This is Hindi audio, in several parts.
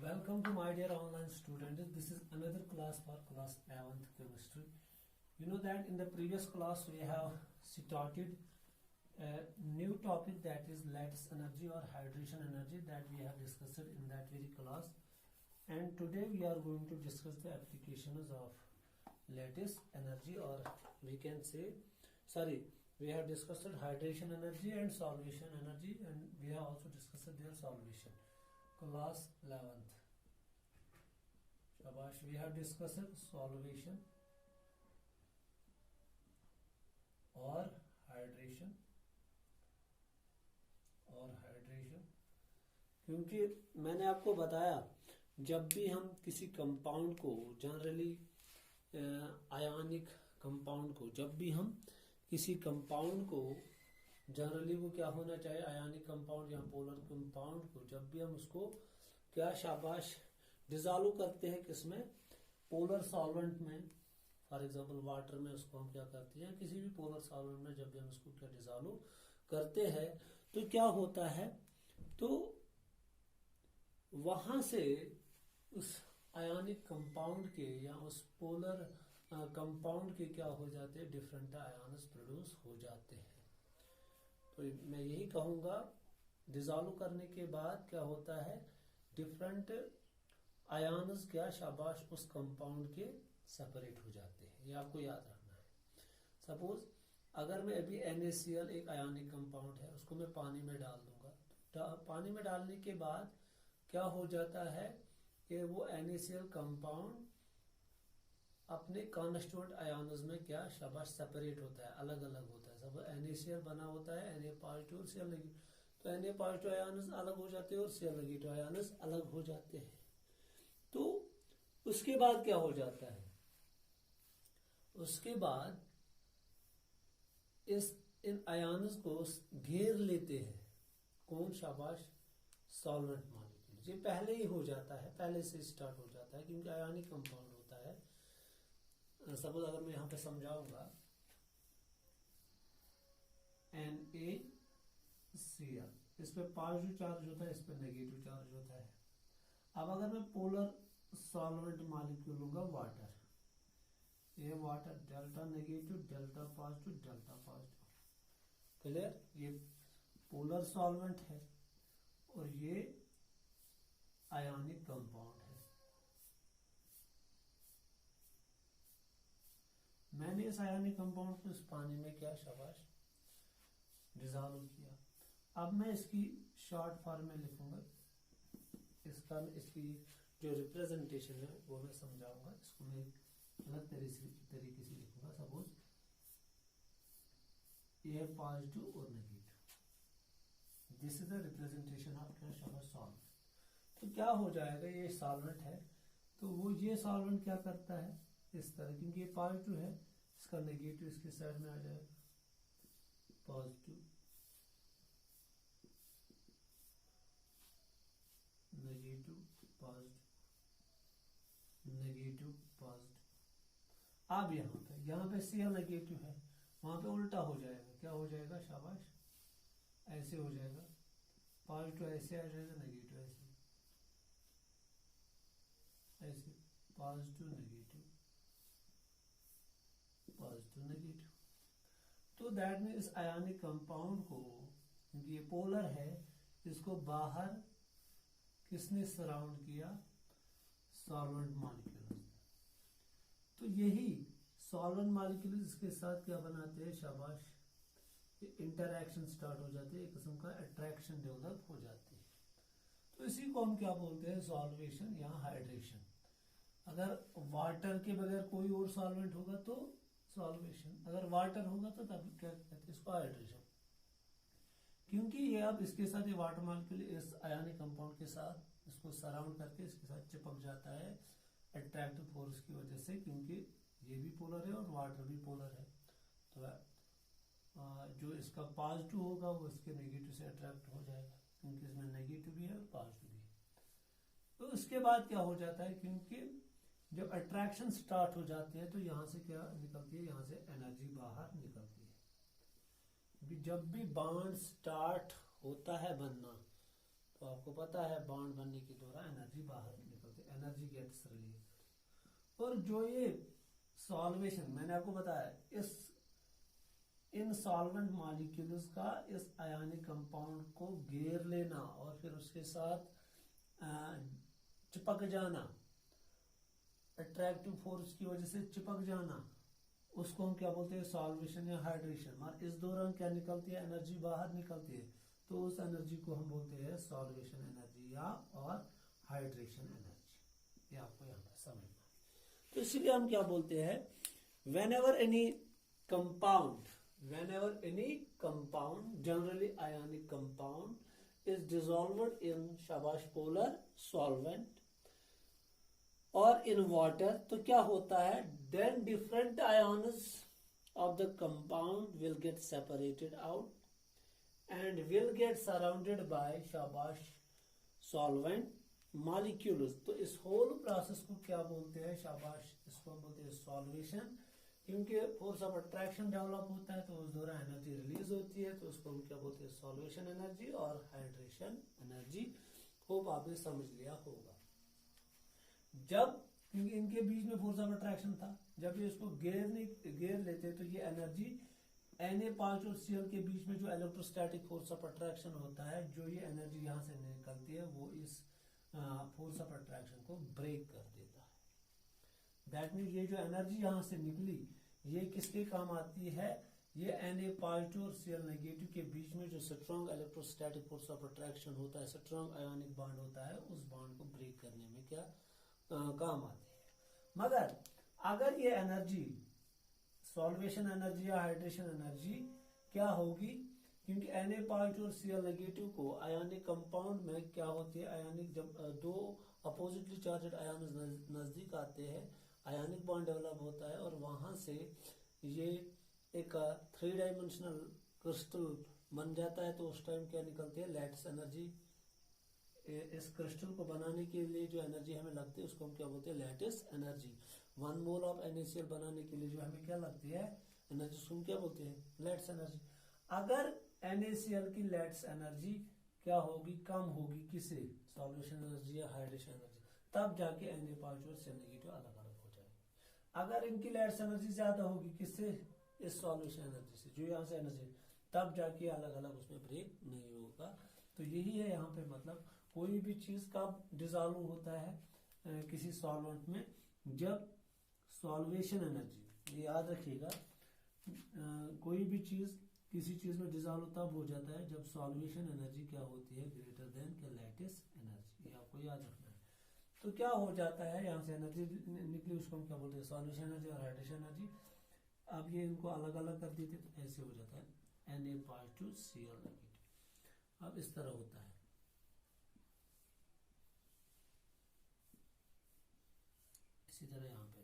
Welcome to my dear online students. This is another class for class 11th chemistry. You know that in the previous class we have started a new topic, that is lattice energy or hydration energy, that we have discussed in that very class. And today we are going to discuss the applications of lattice energy, or we can say, we have discussed hydration energy and solvation energy, and we have also discussed their solvation. Class 11th. Shabash, we have discussed solvation और हाइड्रेशन क्योंकि मैंने आपको बताया जब भी हम किसी कंपाउंड को जनरली आयनिक कंपाउंड को जब भी हम किसी कंपाउंड को जनरली वो क्या होना चाहिए, आयनिक कंपाउंड या पोलर कंपाउंड को जब भी हम उसको क्या शाबाश डिजॉल्व करते हैं किसमें, पोलर सॉल्वेंट में, फॉर एग्जांपल वाटर में उसको हम क्या करते हैं, किसी भी पोलर सॉल्वेंट में जब भी हम उसको क्या डिजॉल्व करते हैं तो क्या होता है, तो वहां से उस आयनिक कंपाउंड के या उस पोलर कंपाउंड के क्या हो जाते हैं, डिफरेंट आयन्स प्रोड्यूस हो जाते हैं। तो मैं यही कहूंगा डिजॉल्व करने के बाद क्या होता है, डिफरेंट आयन्स क्या शाबाश उस कंपाउंड के सेपरेट हो जाते हैं। ये आपको याद रखना है। सपोज अगर मैं अभी NaCl एक आयनिक कंपाउंड है, उसको मैं पानी में डाल दूंगा, तो पानी में डालने के बाद क्या हो जाता है कि वो NaCl कंपाउंड अपने कॉन्स्टिट्यूएंट आयन्स में क्या शाबाश सेपरेट होता है, अलग अलग होता है। सब NaCl बना होता है Na पॉजिटिव और Cl नेगेटिव, तो Na पॉजिटिव आयन्स अलग हो जाते हैं और Cl नेगेटिव आयन्स अलग हो जाते हैं। तो उसके बाद क्या हो जाता है, उसके बाद इन आयन्स को घेर लेते हैं कौन शाबाश, सॉल्वेंट मॉलिक्यूल। ये पहले ही हो जाता है, पहले से स्टार्ट हो जाता है क्योंकि आयनिक कंपाउंड होता है। सपोज अगर मैं यहां पे समझाऊंगा NaCl, इस पे पॉजिटिव चार्ज होता है, इस पे नेगेटिव चार्ज होता है। अब अगर मैं पोलर सॉल्वेंट मॉलिक्यूल लूंगा वाटर, ये water delta negative delta positive delta positive, clear. ये पोलर सॉल्वेंट है और ये आयनिक कंपाउंड है। मैंने इस आयनिक कंपाउंड को इस पानी में क्या शाबाश डिजॉल्व किया। अब मैं इसकी शॉर्ट फॉर्म में लिखूंगा, इसकी जो रिप्रेजेंटेशन है वो मैं समझाऊंगा। इसको मैं अलग तरीके से लिखूंगा। सपोज ये पॉजिटिव और negative, this is the representation of क्या शाबाश सॉल्वेंट। तो क्या हो जाएगा, ये सॉल्वेंट है तो वो ये सॉल्वेंट क्या करता है इस तरह, क्योंकि ये पॉजिटिव है, इसका नेगेटिव इसके साइड में आ जाएगा, positive negative positive negative positive. अब यहाँ पे Cl नेगेटिव है, वहां पे उल्टा हो जाएगा, क्या हो जाएगा शाबाश, ऐसे हो जाएगा, पॉजिटिव ऐसे आ जाएगा, नेगेटिव ऐसे पॉजिटिव नेगेटिव पॉजिटिव नेगेटिव। तो दैट मीन इस आयनिक कंपाउंड को, क्योंकि ये पोलर है, इसको बाहर किसने सराउंड किया, सॉल्वेंट मॉलिक्यूल। तो यही सॉल्वेंट मॉलिक्यूल इसके साथ क्या बनाते हैं शाबाश, इंटरैक्शन स्टार्ट हो जाती है, एक किस्म का अट्रैक्शन डेवलप हो जाती है। तो इसी को हम क्या बोलते हैं, सॉल्वेशन या हाइड्रेशन। अगर वाटर के बगैर कोई और सॉल्वेंट होगा तो सॉल्वेशन, अगर वाटर होगा तो तब क्या कहते हैं इसको, हाइड्रेशन। क्योंकि ये अब इसके साथ ये वाटर मॉलिक्यूल इस आयनिक कंपाउंड के साथ इसको सराउंड करके इसके साथ चिपक जाता है अट्रैक्टिव फोर्स की वजह से, क्योंकि ये भी पोलर है और वाटर भी पोलर है। तो जो इसका पॉजिटिव होगा वो इसके नेगेटिव से अट्रैक्ट हो जाएगा, क्योंकि इसमें नेगेटिव भी है और पॉजिटिव भी है। तो उसके बाद क्या हो जाता है, क्योंकि जब अट्रैक्शन स्टार्ट हो जाती है तो यहां से क्या निकलती है, यहां से एनर्जी बाहर निकलती है। जब भी बॉन्ड स्टार्ट होता है बनना तो आपको पता है बॉन्ड बनने के दौरान एनर्जी बाहर निकलती है, एनर्जी गेट्स रिलीज। और जो ये सॉल्वेशन मैंने आपको बताया, इस इन सॉल्वेंट मॉलिक्यूल्स का इस आयनिक कंपाउंड को घेर लेना और फिर उसके साथ चिपक जाना, अट्रैक्टिव फोर्स की वजह से चिपक जाना, उसको हम क्या बोलते हैं, सॉल्वेशन या हाइड्रेशन। और इस दौरान क्या निकलती है, एनर्जी बाहर निकलती है, तो उस एनर्जी को हम बोलते हैं सॉल्वेशन एनर्जी या और हाइड्रेशन एनर्जी। ये आपको यहाँ पर समझना है। तो इसीलिए हम क्या बोलते हैं, whenever any compound, generally ionic compound is dissolved in शाबाश polar solvent और in water, तो क्या होता है, then different ions of the compound will get separated out and will get surrounded by शाबाश solvent molecules। तो इस whole process को क्या बोलते हैं, शाबाश, इसको हम बोलते हैं सॉल्वेशन। क्योंकि फोर्स ऑफ अट्रैक्शन डेवलप होता है तो उस दौरान एनर्जी रिलीज होती है, तो उसको हम क्या बोलते हैं, सॉल्वेशन एनर्जी और हाइड्रेशन एनर्जी। होप आपने समझ लिया होगा। जब क्योंकि इनके बीच में फोर्स ऑफ अट्रैक्शन था, जब ये इसको घेर लेते तो ये एनर्जी Na5 और Cl के बीच में जो इलेक्ट्रोस्टैटिक फोर्स ऑफ अट्रैक्शन होता है, जो ये एनर्जी यहाँ से निकलती है, वो इस फोर्स ऑफ अट्रैक्शन को ब्रेक कर देता है। दैट मीन्स ये जो एनर्जी यहाँ से निकली, ये किसके काम आती है, ये Na पॉजिटिव और Cl नेगेटिव के बीच में जो strong electrostatic force of attraction होता है, स्ट्रॉन्ग आयोनिक बॉन्ड होता है, उस बॉन्ड को ब्रेक करने में क्या काम आती है। मगर अगर ये एनर्जी सॉल्वेशन एनर्जी या हाइड्रेशन एनर्जी क्या होगी, क्योंकि Na पॉजिटिव और Cl नेगेटिव को आयोनिक कंपाउंड में क्या होती है, आयोनिक जब दो अपोजिटली चार्जड आयन नजदीक आते हैं, आयोनिक बॉन्ड डेवलप होता है और वहां से ये एक 3 डायमेंशनल क्रिस्टल बन जाता है। तो उस टाइम क्या निकलती है, लैटिस एनर्जी। इस क्रिस्टल को बनाने के लिए जो एनर्जी हमें लगती है उसको हम क्या बोलते हैं, lattice energy. 1 mole of NaCl बनाने के लिए जो हमें क्या लगती है एनर्जी, उसको क्या बोलते हैं, लैटिस एनर्जी। अगर NaCl की लैटिस एनर्जी क्या होगी, कम होगी, किसे, सॉल्वेशन एनर्जी या हाइड्रेशन एनर्जी, तब जाके Na पॉजिटिव और Cl नेगेटिव अलग अलग हो जाएगी। अगर इनकी लैटिस एनर्जी ज्यादा होगी, किससे, इस सॉल्वेशन एनर्जी से, जो यहाँ से एनर्जी, तब जाके अलग अलग उसमें ब्रेक नहीं होगा। तो यही है यहाँ पे मतलब, कोई भी चीज का डिसॉल्व होता है किसी सॉल्वेंट में, जब सॉल्वेशन एनर्जी, ये याद रखिएगा, कोई भी चीज किसी चीज में डिसॉल्व तब हो जाता है जब सॉल्वेशन एनर्जी क्या होती है, ग्रेटर देन क्या, लैटिस एनर्जी। ये आपको याद रखना है। तो क्या हो जाता है, यहाँ से एनर्जी निकली, उसको हम क्या बोलते हैं, सॉल्वेशन एनर्जी और हाइड्रेशन एनर्जी। अब ये इनको अलग अलग कर देते तो ऐसे हो जाता है Na पॉजिटिव Cl नेगेटिव। अब इस तरह होता है। इसी तरह यहाँ पे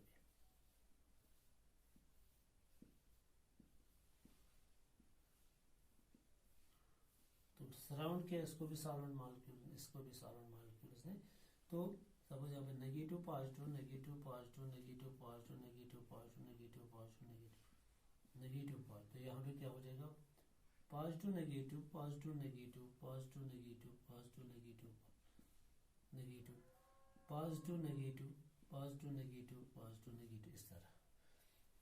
भी तो सराउंड किया, इसको भी सॉल्वेंट मॉलिक्यूल, इसको भी सॉल्वेंट मॉलिक्यूल्स ने। तो सपोज यहाँ पे negative positive negative positive negative positive negative positive negative positive negative negative positive, तो यहाँ पे क्या हो जाएगा, positive negative positive negative positive negative positive negative negative positive negative positive negative positive negative, इस तरह।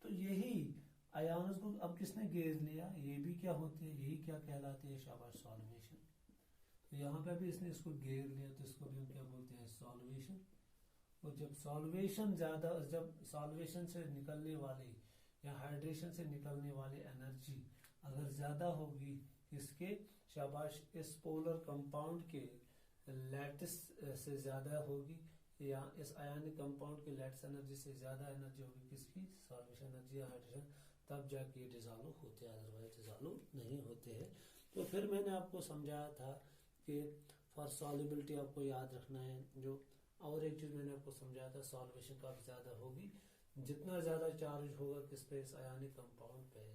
तो यही आयनों को अब किसने घेर लिया, ये भी क्या होते हैं, यही क्या कहलाते हैं, शाबाश, सॉल्वेशन। तो यहाँ पे भी इसने इसको घेर लिया, तो इसको भी हम क्या बोलते हैं, सॉल्वेशन। और जब सॉल्वेशन ज्यादा, जब सॉल्वेशन से निकलने वाली या हाइड्रेशन से निकलने वाली एनर्जी अगर ज्यादा होगी, किसके, शाबाश, इस पोलर कंपाउंड के लैटिस से ज्यादा होगी, या इस आयनिक कंपाउंड की लैटिस एनर्जी से ज्यादा एनर्जी होगी, किसकी, सॉल्वेशन एनर्जी या हाइड्रेशन, तब जाके ये डिसॉल्व होते हैं, अदरवाइज डिसॉल्व नहीं होते हैं। तो फिर मैंने आपको समझाया था कि फॉर सॉल्युबिलिटी आपको याद रखना है जो, और एक चीज मैंने आपको समझाया था, सॉल्वेशन काफी ज्यादा होगी, जितना ज्यादा चार्ज होगा किस पे, इस आयनिक कंपाउंड पे,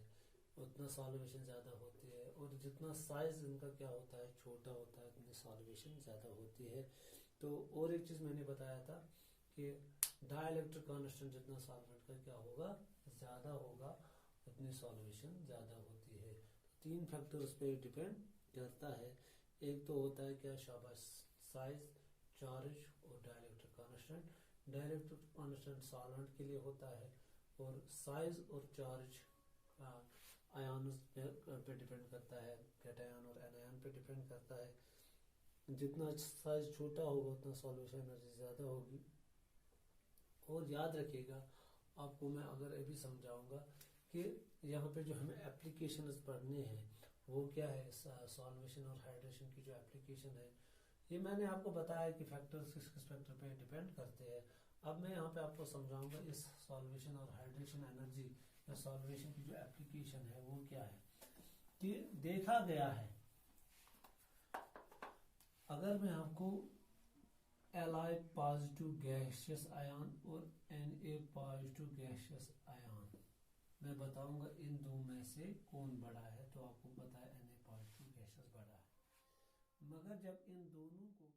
उतना सॉल्वेशन ज्यादा होती है। और जितना साइज इनका क्या होता है, छोटा होता है, उतनी सॉल्वेशन ज्यादा होती है। तो और एक चीज मैंने बताया था कि डाइलेक्ट्रिक कांस्टेंट जितना सॉल्वेंट का क्या होगा, ज्यादा होगा, उतनी सॉल्वेशन ज्यादा होती है। 3 फैक्टर्स पे डिपेंड करता है एक तो होता है क्या शाबाश, साइज, चार्ज और dielectric constant. Dielectric constant solvent के लिए होता है, और साइज और चार्ज आयन पे डिपेंड करता है, कैटायन और एनायन पे डिपेंड करता है। जितना साइज छोटा होगा उतना सॉल्यूशन एनर्जी ज्यादा होगी। और याद रखिएगा, आपको मैं अगर ये भी समझाऊंगा कि यहाँ पे जो हमें एप्लीकेशंस पढ़ने हैं वो क्या है, सॉल्वेशन और हाइड्रेशन की जो एप्लीकेशन है, ये मैंने आपको बताया कि फैक्टर्स किस किस फैक्टर पे डिपेंड करते हैं। अब मैं यहाँ पे आपको समझाऊंगा इस सॉल्वेशन और हाइड्रेशन एनर्जी या सॉल्वेशन की जो एप्लीकेशन है वो क्या है। कि देखा गया है, अगर मैं आपको Li पॉजिटिव गैसियस आयन और Na पॉजिटिव गैसियस आयन मैं बताऊंगा इन दो में से कौन बड़ा है, तो आपको पता है Na पॉजिटिव गैसियस बड़ा है। मगर जब इन दोनों को